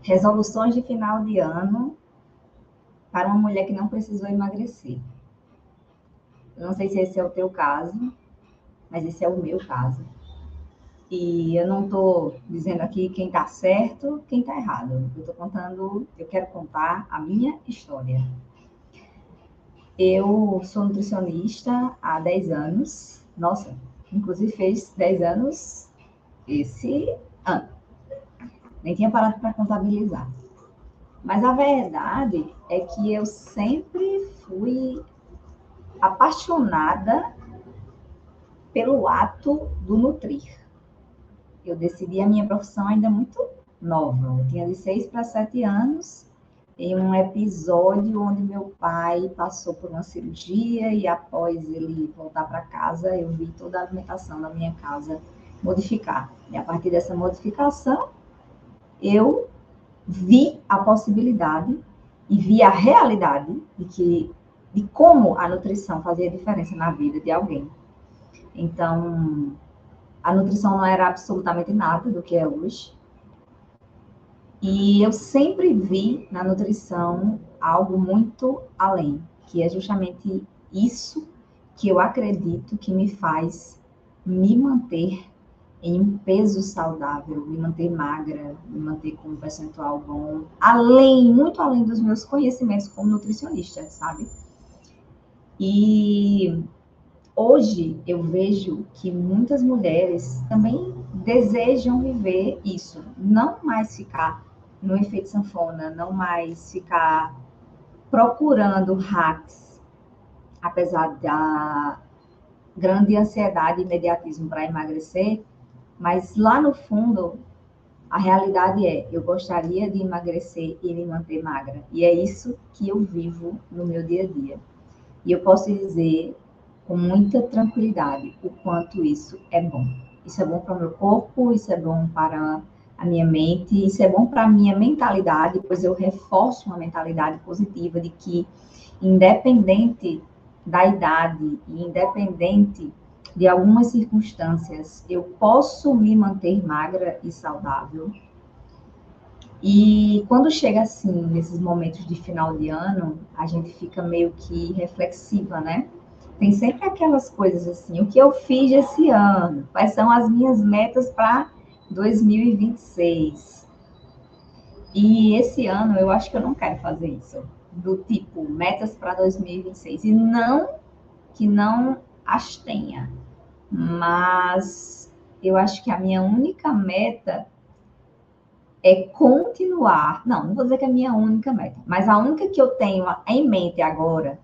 Resoluções de final de ano para uma mulher que não precisou emagrecer. Eu não sei se esse é o teu caso, mas esse é o meu caso. E eu não estou dizendo aqui quem está certo, quem está errado. Eu quero contar a minha história. Eu sou nutricionista há 10 anos. Nossa, inclusive fez 10 anos esse ano. Nem tinha parado para contabilizar. Mas a verdade é que eu sempre fui apaixonada pelo ato do nutrir. Eu decidi a minha profissão ainda muito nova. Eu tinha de 6 para 7 anos, em um episódio onde meu pai passou por uma cirurgia e após ele voltar para casa, eu vi toda a alimentação da minha casa modificar. E a partir dessa modificação, eu vi a possibilidade e vi a realidade de como a nutrição fazia diferença na vida de alguém. Então, a nutrição não era absolutamente nada do que é hoje. E eu sempre vi na nutrição algo muito além, que é justamente isso que eu acredito que me faz me manter em um peso saudável, me manter magra, me manter com um percentual bom, muito além dos meus conhecimentos como nutricionista, sabe? E hoje eu vejo que muitas mulheres também desejam viver isso, não mais ficar no efeito sanfona, não mais ficar procurando hacks, apesar da grande ansiedade e imediatismo para emagrecer, mas lá no fundo a realidade é, eu gostaria de emagrecer e me manter magra, e é isso que eu vivo no meu dia a dia. E eu posso dizer com muita tranquilidade o quanto isso é bom. Isso é bom para o meu corpo, isso é bom para a minha mente, isso é bom para a minha mentalidade, pois eu reforço uma mentalidade positiva de que, independente da idade e independente de algumas circunstâncias, eu posso me manter magra e saudável. E quando chega assim, nesses momentos de final de ano, a gente fica meio que reflexiva, né? Tem sempre aquelas coisas assim, o que eu fiz esse ano? Quais são as minhas metas para 2026? E esse ano eu acho que eu não quero fazer isso. Do tipo, metas para 2026. E não que não as tenha, mas eu acho que a minha única meta é continuar. Não vou dizer que é a minha única meta, mas a única que eu tenho em mente agora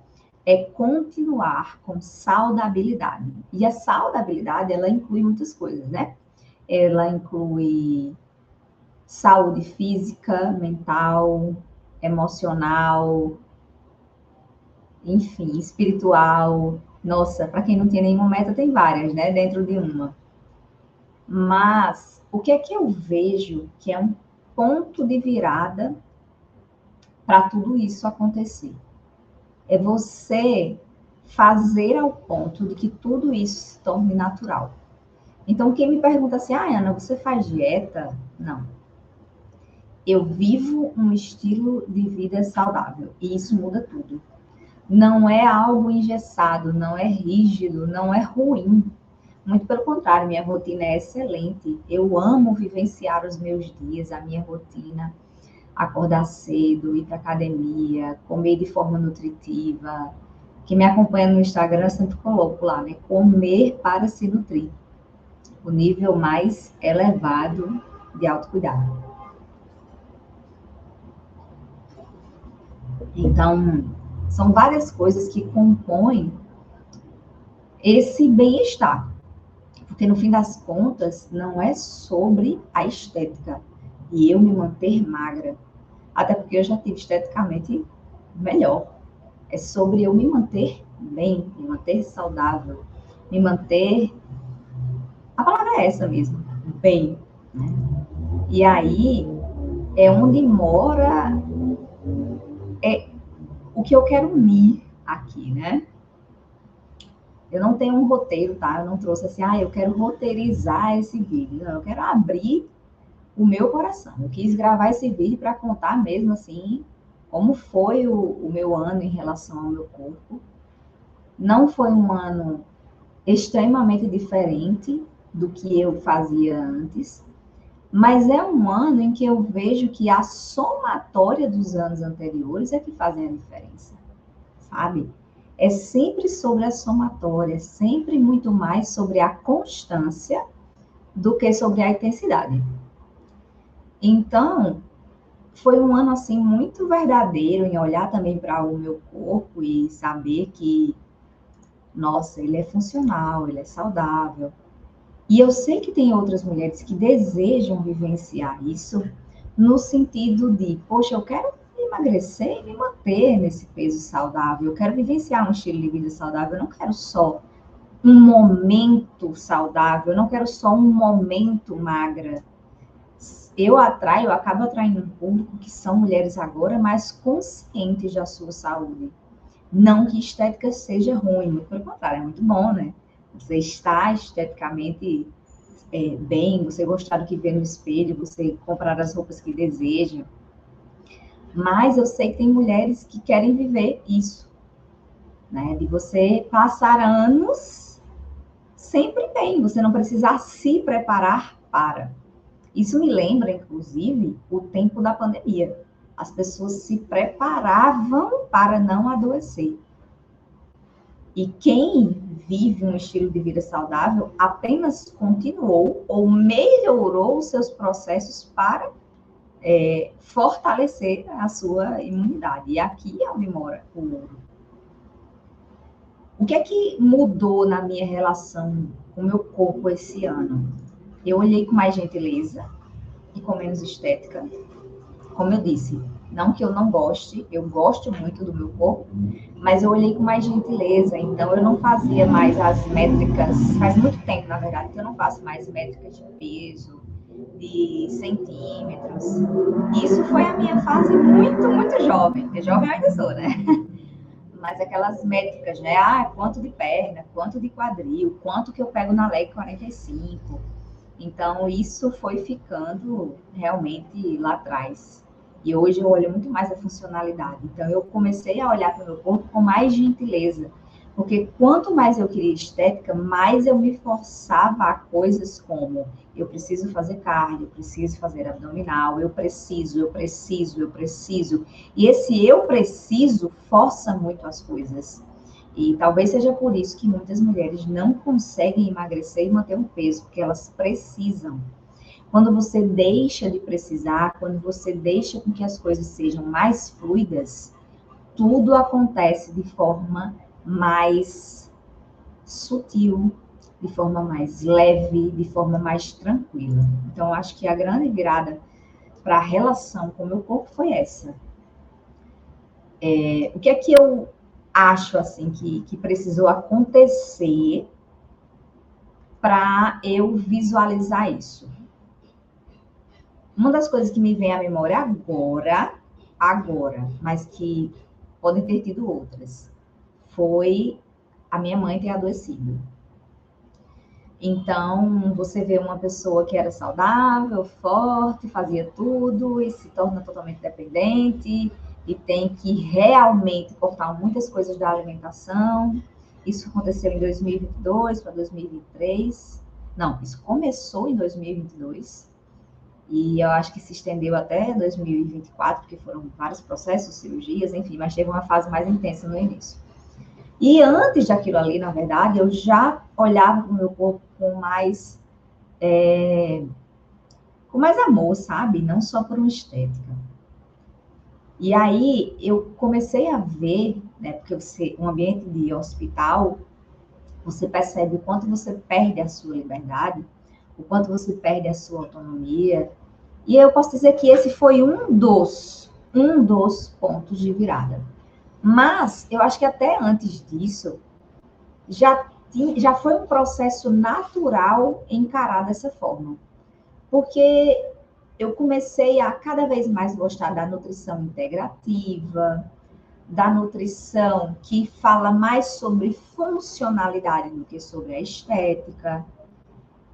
é continuar com saudabilidade. E a saudabilidade, ela inclui muitas coisas, né? Ela inclui saúde física, mental, emocional, enfim, espiritual. Nossa, para quem não tem nenhuma meta, tem várias, né? Dentro de uma. Mas o que é que eu vejo que é um ponto de virada para tudo isso acontecer? É você fazer ao ponto de que tudo isso se torne natural. Então, quem me pergunta assim, Ana, você faz dieta? Não. Eu vivo um estilo de vida saudável e isso muda tudo. Não é algo engessado, não é rígido, não é ruim. Muito pelo contrário, minha rotina é excelente. Eu amo vivenciar os meus dias, a minha rotina. Acordar cedo, ir para academia, comer de forma nutritiva. Quem me acompanha no Instagram, eu sempre coloco lá, né? Comer para se nutrir. O nível mais elevado de autocuidado. Então, são várias coisas que compõem esse bem-estar. Porque no fim das contas, não é sobre a estética e eu me manter magra. Até porque eu já tive esteticamente melhor. É sobre eu me manter bem, me manter saudável, me manter. A palavra é essa mesmo, bem. Né? E aí é onde mora o que eu quero unir aqui, né? Eu não tenho um roteiro, tá? Eu não trouxe assim, eu quero roteirizar esse vídeo. Não, eu quero abrir o meu coração. Eu quis gravar esse vídeo para contar mesmo assim como foi o meu ano em relação ao meu corpo. Não foi um ano extremamente diferente do que eu fazia antes, mas é um ano em que eu vejo que a somatória dos anos anteriores é que fazem a diferença, sabe? É sempre sobre a somatória, é sempre muito mais sobre a constância do que sobre a intensidade. Então, foi um ano assim muito verdadeiro em olhar também para o meu corpo e saber que, nossa, ele é funcional, ele é saudável. E eu sei que tem outras mulheres que desejam vivenciar isso no sentido de, poxa, eu quero emagrecer e me manter nesse peso saudável, eu quero vivenciar um estilo de vida saudável, eu não quero só um momento saudável, eu não quero só um momento magra. Eu acabo atraindo um público que são mulheres agora mais conscientes da sua saúde. Não que estética seja ruim, muito pelo contrário, é muito bom, né? Você está esteticamente bem, você gostar do que vê no espelho, você comprar as roupas que deseja. Mas eu sei que tem mulheres que querem viver isso, né? De você passar anos sempre bem, você não precisar se preparar para. Isso me lembra, inclusive, o tempo da pandemia. As pessoas se preparavam para não adoecer. E quem vive um estilo de vida saudável apenas continuou ou melhorou os seus processos para fortalecer a sua imunidade. E aqui é onde mora o ouro. O que é que mudou na minha relação com o meu corpo esse ano? Eu olhei com mais gentileza e com menos estética. Como eu disse, não que eu não goste, eu gosto muito do meu corpo, mas eu olhei com mais gentileza, então eu não fazia mais as métricas, faz muito tempo, na verdade, que eu não faço mais métricas de peso, de centímetros. Isso foi a minha fase muito, muito jovem, porque jovem eu ainda sou, né? Mas aquelas métricas, né? Ah, quanto de perna, quanto de quadril, quanto que eu pego na leg 45. Então, isso foi ficando realmente lá atrás. E hoje eu olho muito mais a funcionalidade. Então, eu comecei a olhar para o meu corpo com mais gentileza. Porque quanto mais eu queria estética, mais eu me forçava a coisas como eu preciso fazer cardio, eu preciso fazer abdominal, eu preciso. E esse eu preciso força muito as coisas. E talvez seja por isso que muitas mulheres não conseguem emagrecer e manter um peso, porque elas precisam. Quando você deixa de precisar, quando você deixa com que as coisas sejam mais fluidas, tudo acontece de forma mais sutil, de forma mais leve, de forma mais tranquila. Então, eu acho que a grande virada para a relação com o meu corpo foi essa. O que é que eu acho assim que precisou acontecer para eu visualizar isso? Uma das coisas que me vem à memória agora, mas que podem ter tido outras, foi a minha mãe ter adoecido. Então, você vê uma pessoa que era saudável, forte, fazia tudo e se torna totalmente dependente e tem que realmente cortar muitas coisas da alimentação. Isso aconteceu em 2022 para 2023. Não, isso começou em 2022 e eu acho que se estendeu até 2024, porque foram vários processos, cirurgias, enfim, mas teve uma fase mais intensa no início. E antes daquilo ali, na verdade, eu já olhava para o meu corpo com mais amor, sabe? Não só por uma estética. E aí eu comecei a ver, né? Porque um ambiente de hospital, você percebe o quanto você perde a sua liberdade, o quanto você perde a sua autonomia. E eu posso dizer que esse foi um dos pontos de virada. Mas eu acho que até antes disso, já foi um processo natural encarar dessa forma. Porque eu comecei a cada vez mais gostar da nutrição integrativa, da nutrição que fala mais sobre funcionalidade do que sobre a estética.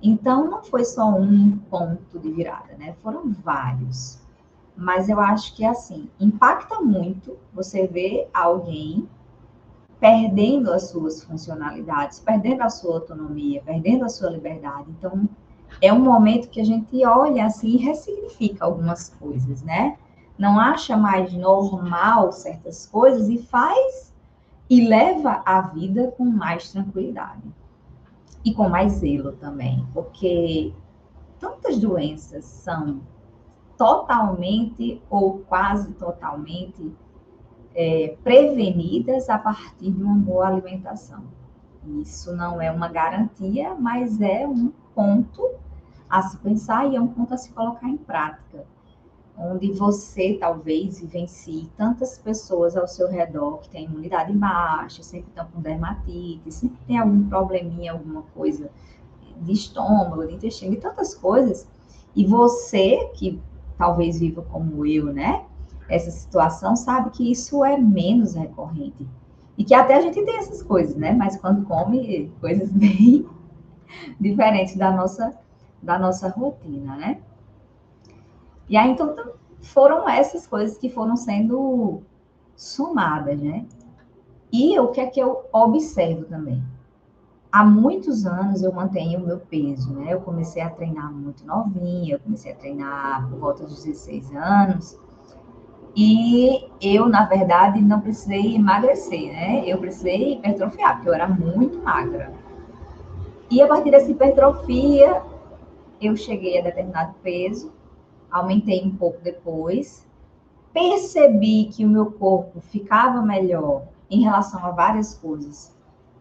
Então, não foi só um ponto de virada, né? Foram vários. Mas eu acho que, assim, impacta muito você ver alguém perdendo as suas funcionalidades, perdendo a sua autonomia, perdendo a sua liberdade. Então, é um momento que a gente olha assim e ressignifica algumas coisas, né? Não acha mais normal certas coisas e faz e leva a vida com mais tranquilidade e com mais zelo também, porque tantas doenças são totalmente ou quase totalmente prevenidas a partir de uma boa alimentação. Isso não é uma garantia, mas é um ponto a se pensar e é um ponto a se colocar em prática, onde você talvez vivencie tantas pessoas ao seu redor que têm imunidade baixa, sempre estão com dermatite, sempre tem algum probleminha, alguma coisa de estômago, de intestino, de tantas coisas, e você que talvez viva como eu, né? Essa situação sabe que isso é menos recorrente. E que até a gente tem essas coisas, né? Mas quando come coisas bem diferentes da nossa rotina, né? E aí, então, foram essas coisas que foram sendo somadas, né? E o que é que eu observo também? Há muitos anos eu mantenho o meu peso, né? Eu comecei a treinar muito novinha, eu comecei a treinar por volta dos 16 anos. E eu, na verdade, não precisei emagrecer, né? Eu precisei hipertrofiar, porque eu era muito magra. E a partir dessa hipertrofia, eu cheguei a determinado peso, aumentei um pouco depois, percebi que o meu corpo ficava melhor em relação a várias coisas,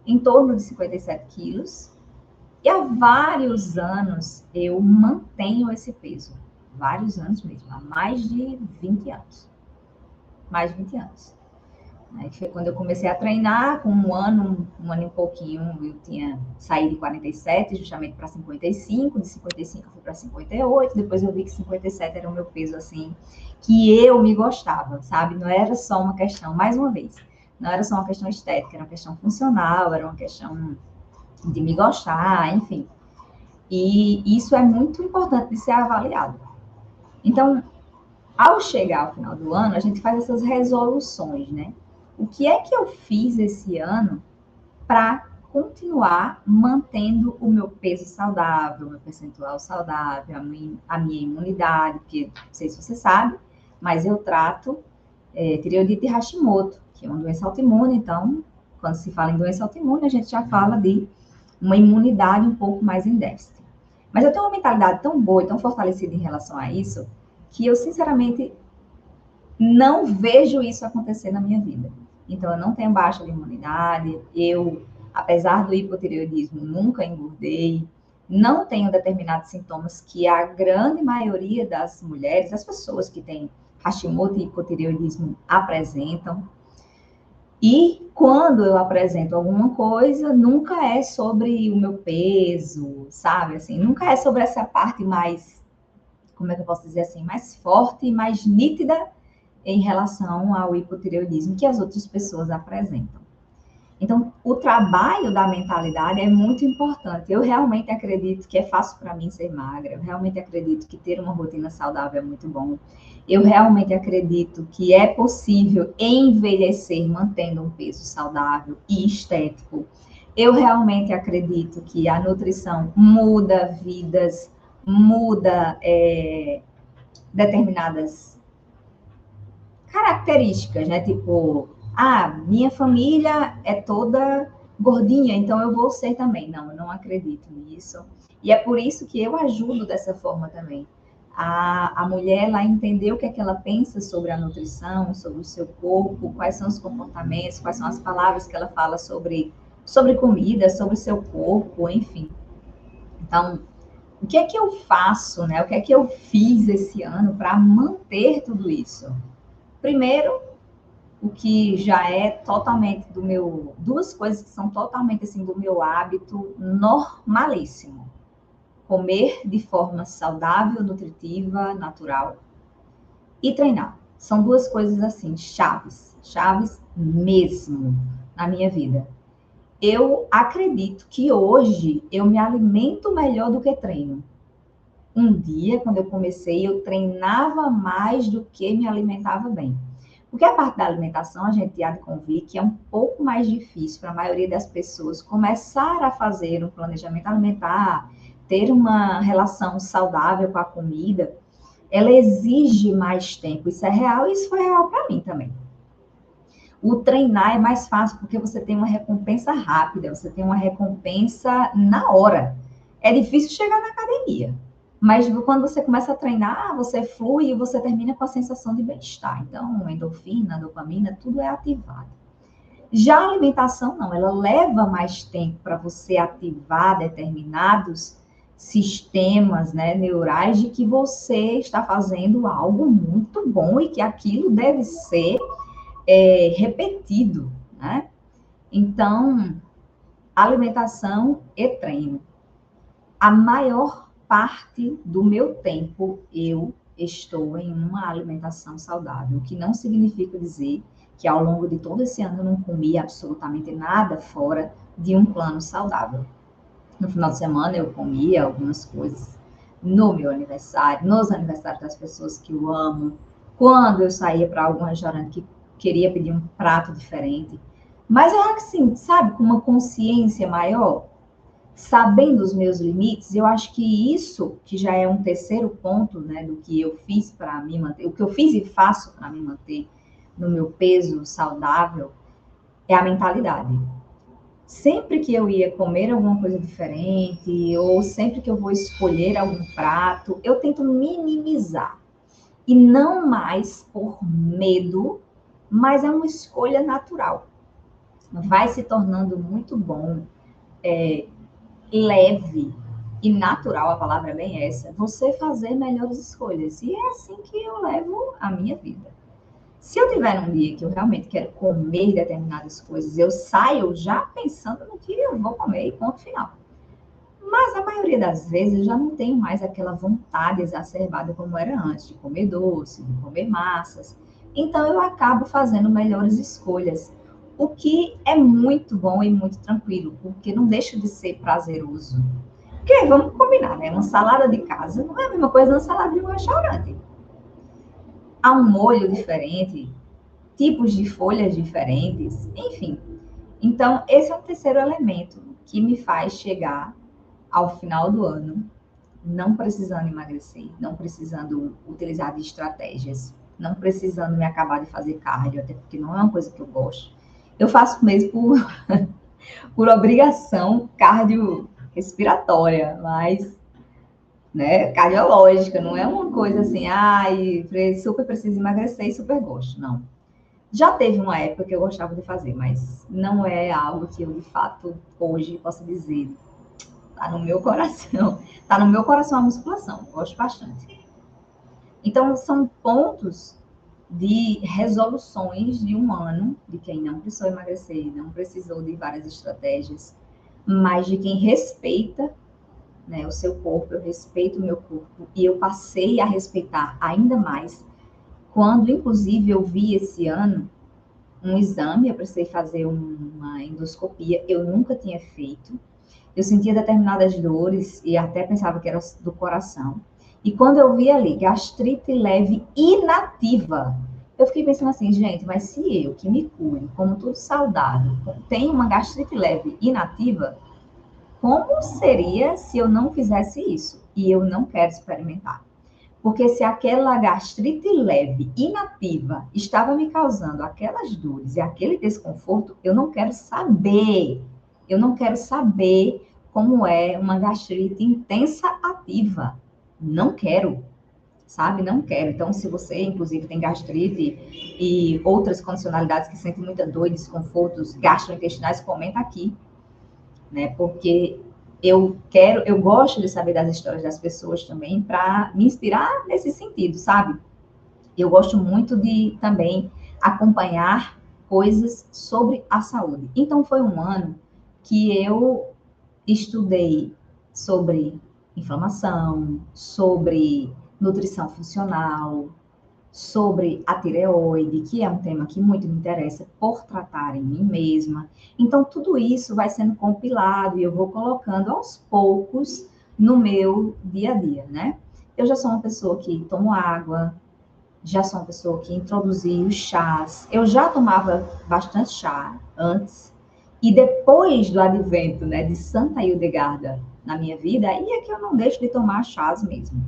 em torno de 57 quilos. E há vários anos eu mantenho esse peso. Vários anos mesmo, há mais de 20 anos. Mais de 20 anos. Aí foi quando eu comecei a treinar, com um ano e pouquinho, eu tinha saído de 47 justamente para 55, de 55 eu fui para 58, depois eu vi que 57 era o meu peso, assim, que eu me gostava, sabe? Não era só uma questão, mais uma vez, não era só uma questão estética, era uma questão funcional, era uma questão de me gostar, enfim. E isso é muito importante de ser avaliado. Então, ao chegar ao final do ano, a gente faz essas resoluções, né? O que é que eu fiz esse ano para continuar mantendo o meu peso saudável, o meu percentual saudável, a minha imunidade, porque não sei se você sabe, mas eu trato tireoidite Hashimoto, que é uma doença autoimune, então, quando se fala em doença autoimune, a gente já fala de uma imunidade um pouco mais em déficit. Mas eu tenho uma mentalidade tão boa e tão fortalecida em relação a isso, que eu, sinceramente, não vejo isso acontecer na minha vida. Então, eu não tenho baixa de imunidade, eu, apesar do hipotireoidismo, nunca engordei, não tenho determinados sintomas que a grande maioria das mulheres, das pessoas que têm Hashimoto e hipotireoidismo apresentam. E quando eu apresento alguma coisa, nunca é sobre o meu peso, sabe? Assim, nunca é sobre essa parte mais, como é que eu posso dizer assim, mais forte e mais nítida em relação ao hipotireoidismo que as outras pessoas apresentam. Então, o trabalho da mentalidade é muito importante. Eu realmente acredito que é fácil para mim ser magra. Eu realmente acredito que ter uma rotina saudável é muito bom. Eu realmente acredito que é possível envelhecer mantendo um peso saudável e estético. Eu realmente acredito que a nutrição muda vidas, muda determinadas características, né? Tipo, minha família é toda gordinha, então eu vou ser também. Não, eu não acredito nisso. E é por isso que eu ajudo dessa forma também. A mulher lá entender o que é que ela pensa sobre a nutrição, sobre o seu corpo, quais são os comportamentos, quais são as palavras que ela fala sobre comida, sobre o seu corpo, enfim. Então, o que é que eu faço, né? O que é que eu fiz esse ano para manter tudo isso? Primeiro, o que já é totalmente do meu, duas coisas que são totalmente assim do meu hábito normalíssimo. Comer de forma saudável, nutritiva, natural e treinar. São duas coisas assim, chaves mesmo na minha vida. eu acredito que hoje eu me alimento melhor do que treino. Um dia, quando eu comecei, eu treinava mais do que me alimentava bem. Porque a parte da alimentação, a gente há de convir que é um pouco mais difícil para a maioria das pessoas começar a fazer um planejamento alimentar, ter uma relação saudável com a comida. Ela exige mais tempo. Isso é real e isso foi real para mim também. O treinar é mais fácil porque você tem uma recompensa rápida, você tem uma recompensa na hora. É difícil chegar na academia, mas quando você começa a treinar, você flui e você termina com a sensação de bem-estar. Então, endorfina, dopamina, tudo é ativado. Já a alimentação, não, ela leva mais tempo para você ativar determinados sistemas, né, neurais de que você está fazendo algo muito bom e que aquilo deve ser repetido, né? Então, alimentação e treino. A maior parte do meu tempo eu estou em uma alimentação saudável, o que não significa dizer que ao longo de todo esse ano eu não comi absolutamente nada fora de um plano saudável. No final de semana eu comia algumas coisas no meu aniversário, nos aniversários das pessoas que eu amo, quando eu saía para algum restaurante que queria pedir um prato diferente. Mas eu assim, sabe, com uma consciência maior, sabendo os meus limites, eu acho que isso, que já é um terceiro ponto, né, do que eu fiz para me manter, o que eu fiz e faço para me manter no meu peso saudável, é a mentalidade. Sempre que eu ia comer alguma coisa diferente, ou sempre que eu vou escolher algum prato, eu tento minimizar. E não mais por medo, mas é uma escolha natural. Vai se tornando muito bom, leve e natural, a palavra é bem essa, você fazer melhores escolhas. E é assim que eu levo a minha vida. Se eu tiver um dia que eu realmente quero comer determinadas coisas, eu saio já pensando no que eu vou comer e ponto final. Mas a maioria das vezes eu já não tenho mais aquela vontade exacerbada como era antes, de comer doce, de comer massas. Então eu acabo fazendo melhores escolhas, o que é muito bom e muito tranquilo, porque não deixa de ser prazeroso. Porque vamos combinar, né? Uma salada de casa não é a mesma coisa da salada de um restaurante. Há um molho diferente, tipos de folhas diferentes, enfim. Então, esse é um terceiro elemento que me faz chegar ao final do ano não precisando emagrecer, não precisando utilizar de estratégias, não precisando me acabar de fazer cardio, até porque não é uma coisa que eu gosto. Eu faço mesmo por obrigação cardio respiratória, mas né, cardiológica, não é uma coisa assim, ai, super preciso emagrecer e super gosto, não. Já teve uma época que eu gostava de fazer, mas não é algo que eu, de fato, hoje posso dizer. Tá no meu coração. Tá no meu coração a musculação. Gosto bastante. Então, são pontos de resoluções de um ano, de quem não precisou emagrecer, não precisou de várias estratégias, mas de quem respeita, né, o seu corpo, eu respeito o meu corpo, e eu passei a respeitar ainda mais quando, inclusive, eu vi esse ano um exame, eu precisei fazer uma endoscopia, eu nunca tinha feito. Eu sentia determinadas dores e até pensava que era do coração. E quando eu vi ali gastrite leve inativa, eu fiquei pensando assim, gente, mas se eu que me curo, como tudo saudável, tenho uma gastrite leve inativa, como seria se eu não fizesse isso? E eu não quero experimentar. Porque se aquela gastrite leve, inativa, estava me causando aquelas dores e aquele desconforto, eu não quero saber. Eu não quero saber como é uma gastrite intensa ativa. Não quero, sabe? Não quero. Então, se você, inclusive, tem gastrite e outras condicionalidades que sentem muita dor e desconfortos gastrointestinais, comenta aqui, né? Porque eu gosto de saber das histórias das pessoas também para me inspirar nesse sentido, sabe? Eu gosto muito de também acompanhar coisas sobre a saúde. Então foi um ano que eu estudei sobre inflamação, sobre nutrição funcional, sobre a tireoide, que é um tema que muito me interessa por tratar em mim mesma. Então, tudo isso vai sendo compilado e eu vou colocando aos poucos no meu dia a dia, né? Eu já sou uma pessoa que tomo água, já sou uma pessoa que introduzi os chás. Eu já tomava bastante chá antes, e depois do advento, né, de Santa Hildegarda na minha vida, aí é que eu não deixo de tomar chás mesmo.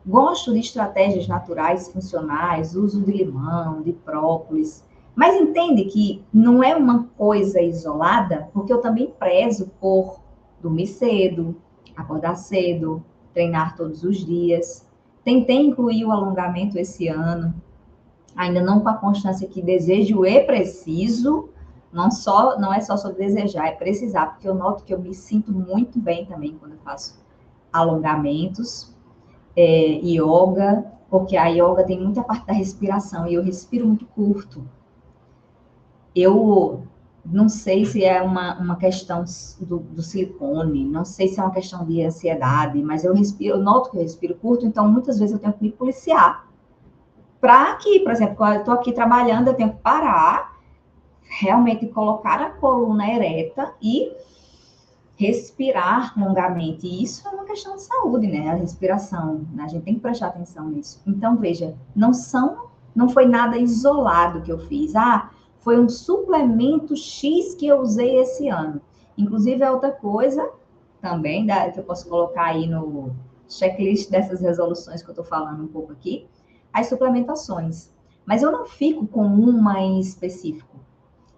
Gosto de estratégias naturais funcionais, uso de limão, de própolis, mas entende que não é uma coisa isolada, porque eu também prezo por dormir cedo, acordar cedo, treinar todos os dias. Tentei incluir o alongamento esse ano, ainda não com a constância que desejo e preciso. Não é só sobre desejar, é precisar, porque eu noto que eu me sinto muito bem também quando eu faço alongamentos, yoga, porque a yoga tem muita parte da respiração e eu respiro muito curto. Eu não sei se é uma questão do silicone, não sei se é uma questão de ansiedade, mas eu noto que eu respiro curto, então muitas vezes eu tenho que me policiar para que, por exemplo, quando eu estou aqui trabalhando, eu tenho que parar, realmente colocar a coluna ereta e respirar longamente. E isso é uma questão de saúde, né? A respiração, né? A gente tem que prestar atenção nisso. Então, veja, não foi nada isolado que eu fiz. Foi um suplemento X que eu usei esse ano. Inclusive, é outra coisa também que eu posso colocar aí no checklist dessas resoluções que eu estou falando um pouco aqui, as suplementações. Mas eu não fico com uma em específico.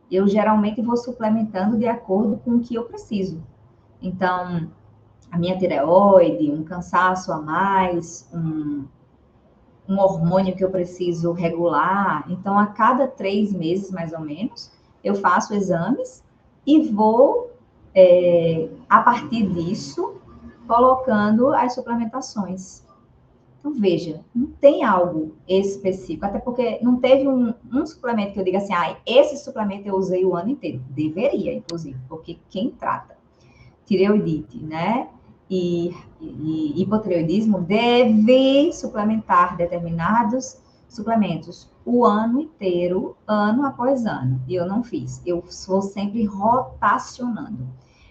Eu geralmente vou suplementando de acordo com o que eu preciso. Então, a minha tireoide, um cansaço a mais, um hormônio que eu preciso regular. Então, a cada 3 meses, mais ou menos, eu faço exames e vou, a partir disso, colocando as suplementações. Então, veja, não tem algo específico, até porque não teve um suplemento que eu diga assim, esse suplemento eu usei o ano inteiro. Deveria, inclusive, porque quem trata tireoidite, né, e hipotireoidismo deve suplementar determinados suplementos o ano inteiro, ano após ano. E eu não fiz. Eu vou sempre rotacionando.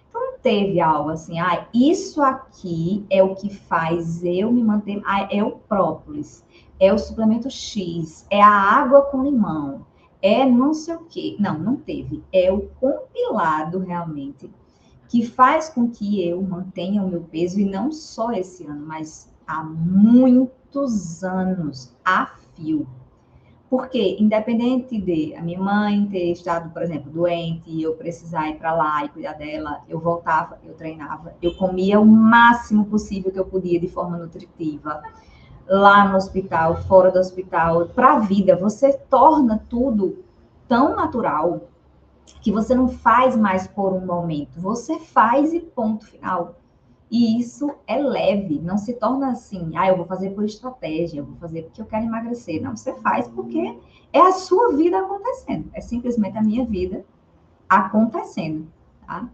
Então, não teve algo assim, isso aqui é o que faz eu me manter. É o própolis, é o suplemento X, é a água com limão, é não sei o quê. Não teve. É o compilado realmente que faz com que eu mantenha o meu peso, e não só esse ano, mas há muitos anos a fio. Porque, independente de a minha mãe ter estado, por exemplo, doente, e eu precisar ir para lá e cuidar dela, eu voltava, eu treinava, eu comia o máximo possível que eu podia de forma nutritiva. Lá no hospital, fora do hospital, para a vida, você torna tudo tão natural que você não faz mais por um momento, você faz e ponto final. E isso é leve, não se torna assim, eu vou fazer por estratégia, eu vou fazer porque eu quero emagrecer. Não, você faz porque é a sua vida acontecendo, é simplesmente a minha vida acontecendo, tá?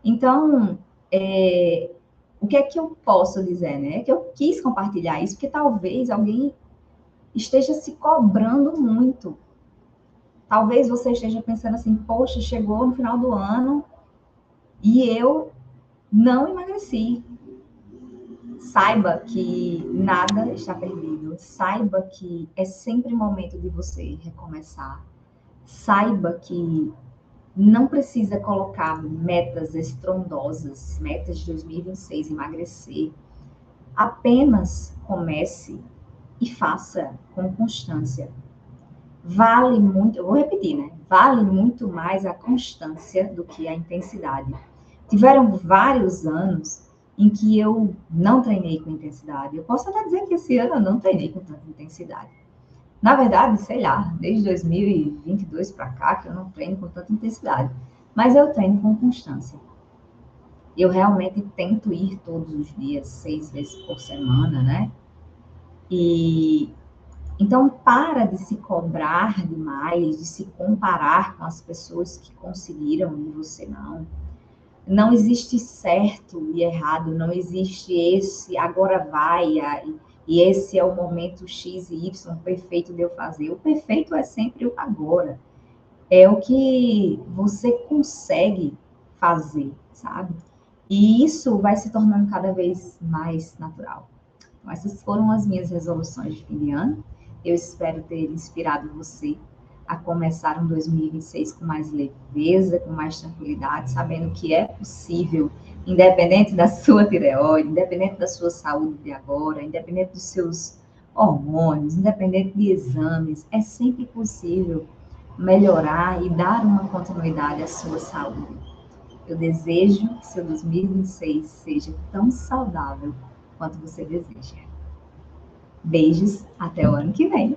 Então, o que é que eu posso dizer, né? É que eu quis compartilhar isso, porque talvez alguém esteja se cobrando muito. Talvez você esteja pensando assim, poxa, chegou no final do ano e eu não emagreci. Saiba que nada está perdido. Saiba que é sempre momento de você recomeçar. Saiba que não precisa colocar metas estrondosas, metas de 2026, emagrecer. Apenas comece e faça com constância. Vale muito, eu vou repetir, né? Vale muito mais a constância do que a intensidade. Tiveram vários anos em que eu não treinei com intensidade. Eu posso até dizer que esse ano eu não treinei com tanta intensidade. Na verdade, sei lá, desde 2022 para cá que eu não treino com tanta intensidade. Mas eu treino com constância. Eu realmente tento ir todos os dias, 6 vezes por semana, né? Então, para de se cobrar demais, de se comparar com as pessoas que conseguiram e você não. Não existe certo e errado, não existe esse agora vai e esse é o momento X e Y perfeito de eu fazer. O perfeito é sempre o agora. É o que você consegue fazer, sabe? E isso vai se tornando cada vez mais natural. Então, essas foram as minhas resoluções de fim de ano. Eu espero ter inspirado você a começar um 2026 com mais leveza, com mais tranquilidade, sabendo que é possível, independente da sua tireoide, independente da sua saúde de agora, independente dos seus hormônios, independente de exames, é sempre possível melhorar e dar uma continuidade à sua saúde. Eu desejo que seu 2026 seja tão saudável quanto você deseja. Beijos, até o ano que vem.